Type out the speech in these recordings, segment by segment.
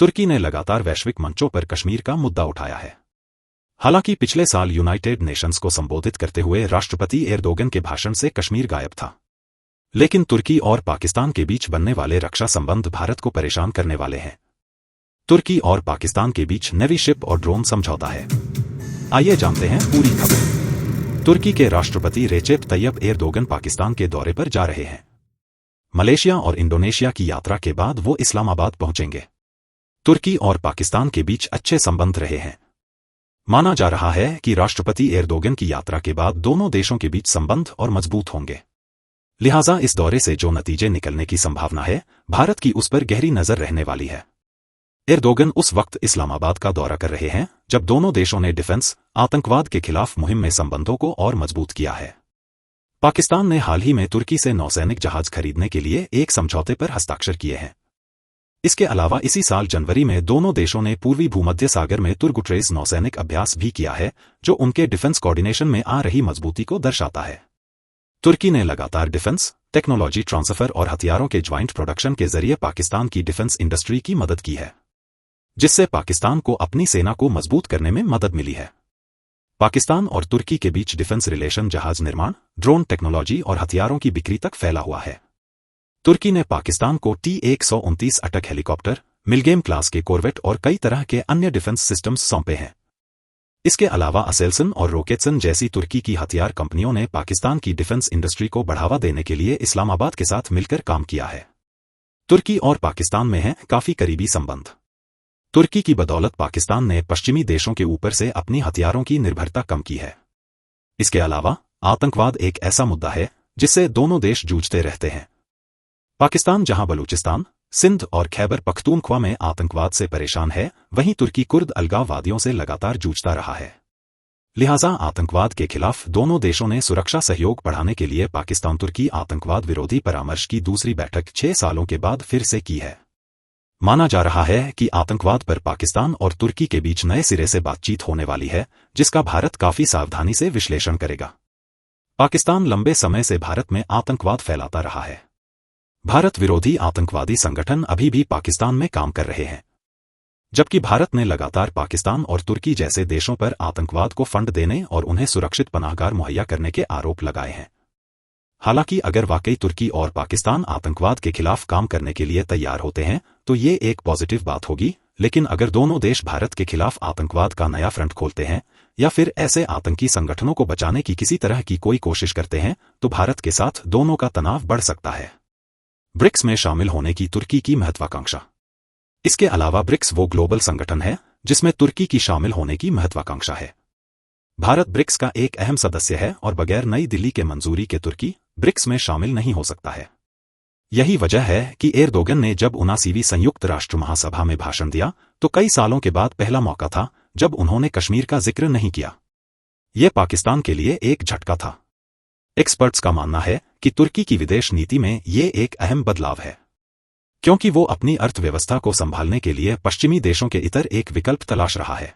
तुर्की ने लगातार वैश्विक मंचों पर कश्मीर का मुद्दा उठाया है। हालांकि पिछले साल यूनाइटेड नेशंस को संबोधित करते हुए राष्ट्रपति एर्दोगन के भाषण से कश्मीर गायब था। लेकिन तुर्की और पाकिस्तान के बीच बनने वाले रक्षा संबंध भारत को परेशान करने वाले हैं। तुर्की और पाकिस्तान के बीच नेवी शिप और ड्रोन समझौता है। आइए जानते हैं पूरी खबर। तुर्की के राष्ट्रपति रेचेप तैयब एर्दोगन पाकिस्तान के दौरे पर जा रहे हैं। मलेशिया और इंडोनेशिया की यात्रा के बाद वो इस्लामाबाद पहुंचेंगे। तुर्की और पाकिस्तान के बीच अच्छे संबंध रहे हैं। माना जा रहा है कि राष्ट्रपति एर्दोगन की यात्रा के बाद दोनों देशों के बीच संबंध और मजबूत होंगे। लिहाजा इस दौरे से जो नतीजे निकलने की संभावना है, भारत की उस पर गहरी नजर रहने वाली है। एर्दोगन उस वक्त इस्लामाबाद का दौरा कर रहे हैं जब दोनों देशों ने डिफेंस, आतंकवाद के खिलाफ मुहिम में संबंधों को और मजबूत किया है। पाकिस्तान ने हाल ही में तुर्की से नौसैनिक जहाज खरीदने के लिए एक समझौते पर हस्ताक्षर किए हैं। इसके अलावा इसी साल जनवरी में दोनों देशों ने पूर्वी भूमध्य सागर में तुर्गुट्रेज नौसैनिक अभ्यास भी किया है, जो उनके डिफेंस कोऑर्डिनेशन में आ रही मजबूती को दर्शाता है। तुर्की ने लगातार डिफेंस, टेक्नोलॉजी ट्रांसफर और हथियारों के ज्वाइंट प्रोडक्शन के जरिए पाकिस्तान की डिफेंस इंडस्ट्री की मदद की है, जिससे पाकिस्तान को अपनी सेना को मजबूत करने में मदद मिली है। पाकिस्तान और तुर्की के बीच डिफेंस रिलेशन जहाज निर्माण, ड्रोन टेक्नोलॉजी और हथियारों की बिक्री तक फैला हुआ है। तुर्की ने पाकिस्तान को T-129 अटैक हेलीकॉप्टर, मिलगेम क्लास के कॉर्वेट और कई तरह के अन्य डिफेंस सिस्टम्स सौंपे हैं। इसके अलावा असेल्सन और रोकेत्सन जैसी तुर्की की हथियार कंपनियों ने पाकिस्तान की डिफेंस इंडस्ट्री को बढ़ावा देने के लिए इस्लामाबाद के साथ मिलकर काम किया है। तुर्की और पाकिस्तान में हैं काफी करीबी संबंध। तुर्की की बदौलत पाकिस्तान ने पश्चिमी देशों के ऊपर से अपनी हथियारों की निर्भरता कम की है। इसके अलावा आतंकवाद एक ऐसा मुद्दा है जिससे दोनों देश जूझते रहते हैं। पाकिस्तान जहां बलूचिस्तान, सिंध और खैबर पख्तूनख्वा में आतंकवाद से परेशान है, वहीं तुर्की कुर्द अलगाववादियों से लगातार जूझता रहा है। लिहाजा आतंकवाद के खिलाफ दोनों देशों ने सुरक्षा सहयोग बढ़ाने के लिए पाकिस्तान तुर्की आतंकवाद विरोधी परामर्श की दूसरी बैठक 6 सालों के बाद फिर से की है। माना जा रहा है कि आतंकवाद पर पाकिस्तान और तुर्की के बीच नए सिरे से बातचीत होने वाली है, जिसका भारत काफी सावधानी से विश्लेषण करेगा। पाकिस्तान लंबे समय से भारत में आतंकवाद फैलाता रहा है। भारत विरोधी आतंकवादी संगठन अभी भी पाकिस्तान में काम कर रहे हैं, जबकि भारत ने लगातार पाकिस्तान और तुर्की जैसे देशों पर आतंकवाद को फंड देने और उन्हें सुरक्षित पनाहगार मुहैया करने के आरोप लगाए हैं। हालांकि अगर वाकई तुर्की और पाकिस्तान आतंकवाद के खिलाफ काम करने के लिए तैयार होते हैं तो ये एक पॉजिटिव बात होगी, लेकिन अगर दोनों देश भारत के खिलाफ आतंकवाद का नया फ्रंट खोलते हैं या फिर ऐसे आतंकी संगठनों को बचाने की किसी तरह की कोई कोशिश करते हैं तो भारत के साथ दोनों का तनाव बढ़ सकता है। ब्रिक्स में शामिल होने की तुर्की की महत्वाकांक्षा। इसके अलावा ब्रिक्स वो ग्लोबल संगठन है जिसमें तुर्की की शामिल होने की महत्वाकांक्षा है। भारत ब्रिक्स का एक अहम सदस्य है और बगैर नई दिल्ली के मंजूरी के तुर्की ब्रिक्स में शामिल नहीं हो सकता है। यही वजह है कि एर्दोगन ने जब 79वीं संयुक्त राष्ट्र महासभा में भाषण दिया तो कई सालों के बाद पहला मौका था जब उन्होंने कश्मीर का जिक्र नहीं किया। यह पाकिस्तान के लिए एक झटका था। एक्सपर्ट्स का मानना है कि तुर्की की विदेश नीति में ये एक अहम बदलाव है, क्योंकि वो अपनी अर्थव्यवस्था को संभालने के लिए पश्चिमी देशों के इतर एक विकल्प तलाश रहा है।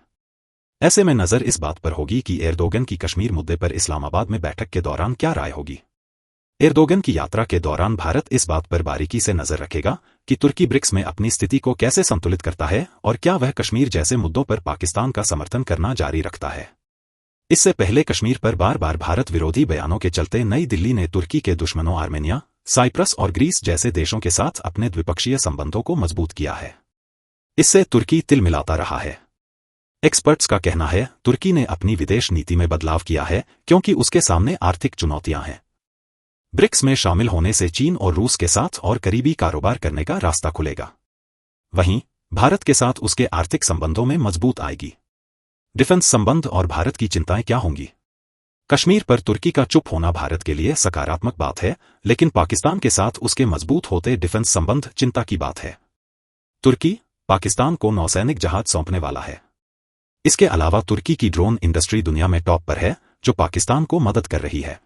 ऐसे में नजर इस बात पर होगी कि एर्दोगन की कश्मीर मुद्दे पर इस्लामाबाद में बैठक के दौरान क्या राय होगी। एर्दोगन की यात्रा के दौरान भारत इस बात पर बारीकी से नजर रखेगा कि तुर्की ब्रिक्स में अपनी स्थिति को कैसे संतुलित करता है और क्या वह कश्मीर जैसे मुद्दों पर पाकिस्तान का समर्थन करना जारी रखता है। इससे पहले कश्मीर पर बार बार भारत विरोधी बयानों के चलते नई दिल्ली ने तुर्की के दुश्मनों आर्मेनिया, साइप्रस और ग्रीस जैसे देशों के साथ अपने द्विपक्षीय संबंधों को मजबूत किया है। इससे तुर्की तिलमिलाता रहा है। एक्सपर्ट्स का कहना है तुर्की ने अपनी विदेश नीति में बदलाव किया है क्योंकि उसके सामने आर्थिक चुनौतियां हैं। ब्रिक्स में शामिल होने से चीन और रूस के साथ और करीबी कारोबार करने का रास्ता खुलेगा। वहीं भारत के साथ उसके आर्थिक संबंधों में मजबूत आएगी। डिफेंस संबंध और भारत की चिंताएं क्या होंगी। कश्मीर पर तुर्की का चुप होना भारत के लिए सकारात्मक बात है, लेकिन पाकिस्तान के साथ उसके मजबूत होते डिफेंस संबंध चिंता की बात है। तुर्की पाकिस्तान को नौसैनिक जहाज सौंपने वाला है। इसके अलावा तुर्की की ड्रोन इंडस्ट्री दुनिया में टॉप पर है, जो पाकिस्तान को मदद कर रही है।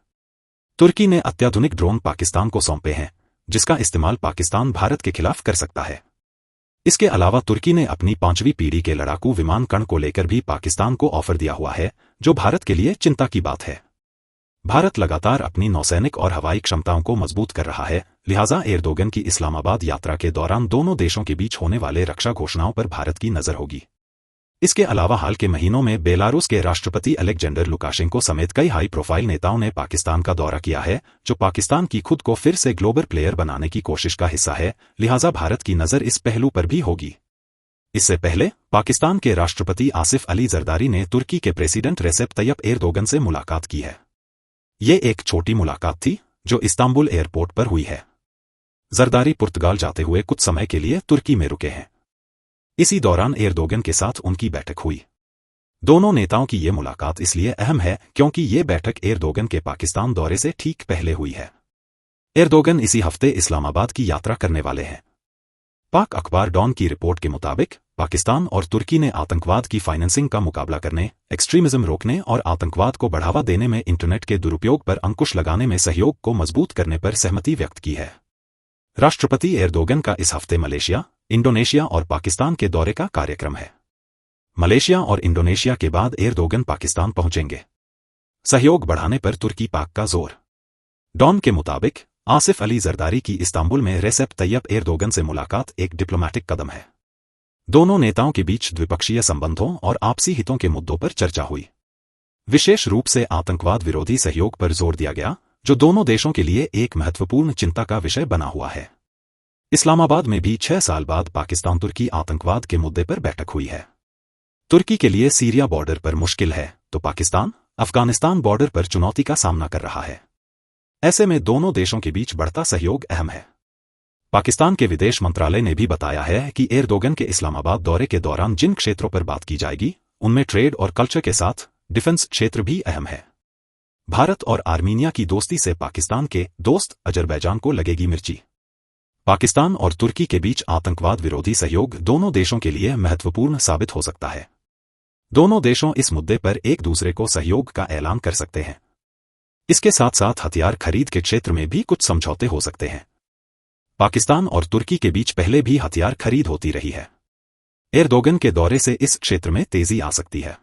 तुर्की ने अत्याधुनिक ड्रोन पाकिस्तान को सौंपे हैं, जिसका इस्तेमाल पाकिस्तान भारत के खिलाफ कर सकता है। इसके अलावा तुर्की ने अपनी 5वीं पीढ़ी के लड़ाकू विमान कण को लेकर भी पाकिस्तान को ऑफर दिया हुआ है, जो भारत के लिए चिंता की बात है। भारत लगातार अपनी नौसैनिक और हवाई क्षमताओं को मजबूत कर रहा है, लिहाजा एर्दोगन की इस्लामाबाद यात्रा के दौरान दोनों देशों के बीच होने वाले रक्षा घोषणाओं पर भारत की नजर होगी। इसके अलावा हाल के महीनों में बेलारूस के राष्ट्रपति अलेक्जेंडर लुकाशेंको समेत कई हाई प्रोफाइल नेताओं ने पाकिस्तान का दौरा किया है, जो पाकिस्तान की खुद को फिर से ग्लोबल प्लेयर बनाने की कोशिश का हिस्सा है, लिहाजा भारत की नजर इस पहलू पर भी होगी। इससे पहले पाकिस्तान के राष्ट्रपति आसिफ अली जरदारी ने तुर्की के प्रेसिडेंट रेसेप तैयप एर्दोगन से मुलाकात की है। ये एक छोटी मुलाकात थी, जो इस्तांबुल एयरपोर्ट पर हुई है। जरदारी पुर्तगाल जाते हुए कुछ समय के लिए तुर्की में रुके हैं। इसी दौरान एर्दोगन के साथ उनकी बैठक हुई। दोनों नेताओं की ये मुलाकात इसलिए अहम है क्योंकि ये बैठक एर्दोगन के पाकिस्तान दौरे से ठीक पहले हुई है। एर्दोगन इसी हफ्ते इस्लामाबाद की यात्रा करने वाले हैं। पाक अखबार डॉन की रिपोर्ट के मुताबिक पाकिस्तान और तुर्की ने आतंकवाद की फाइनेंसिंग का मुकाबला करने, एक्सट्रीमिज्म रोकने और आतंकवाद को बढ़ावा देने में इंटरनेट के दुरुपयोग पर अंकुश लगाने में सहयोग को मजबूत करने पर सहमति व्यक्त की है। राष्ट्रपति एर्दोगन का इस हफ्ते मलेशिया, इंडोनेशिया और पाकिस्तान के दौरे का कार्यक्रम है। मलेशिया और इंडोनेशिया के बाद एर्दोगन पाकिस्तान पहुंचेंगे। सहयोग बढ़ाने पर तुर्की पाक का जोर। डॉन के मुताबिक आसिफ अली जरदारी की इस्तांबुल में रेसेप तैयप एर्दोगन से मुलाकात एक डिप्लोमैटिक कदम है। दोनों नेताओं के बीच द्विपक्षीय संबंधों और आपसी हितों के मुद्दों पर चर्चा हुई। विशेष रूप से आतंकवाद विरोधी सहयोग पर जोर दिया गया, जो दोनों देशों के लिए एक महत्वपूर्ण चिंता का विषय बना हुआ है। इस्लामाबाद में भी 6 साल बाद पाकिस्तान तुर्की आतंकवाद के मुद्दे पर बैठक हुई है। तुर्की के लिए सीरिया बॉर्डर पर मुश्किल है, तो पाकिस्तान अफगानिस्तान बॉर्डर पर चुनौती का सामना कर रहा है। ऐसे में दोनों देशों के बीच बढ़ता सहयोग अहम है। पाकिस्तान के विदेश मंत्रालय ने भी बताया है कि एर्दोगन के इस्लामाबाद दौरे के दौरान जिन क्षेत्रों पर बात की जाएगी, उनमें ट्रेड और कल्चर के साथ डिफेंस क्षेत्र भी अहम है। भारत और आर्मीनिया की दोस्ती से पाकिस्तान के दोस्त अजरबैजान को लगेगी मिर्ची। पाकिस्तान और तुर्की के बीच आतंकवाद विरोधी सहयोग दोनों देशों के लिए महत्वपूर्ण साबित हो सकता है। दोनों देशों इस मुद्दे पर एक दूसरे को सहयोग का ऐलान कर सकते हैं। इसके साथ साथ हथियार खरीद के क्षेत्र में भी कुछ समझौते हो सकते हैं। पाकिस्तान और तुर्की के बीच पहले भी हथियार खरीद होती रही है। एर्दोगन के दौरे से इस क्षेत्र में तेजी आ सकती है।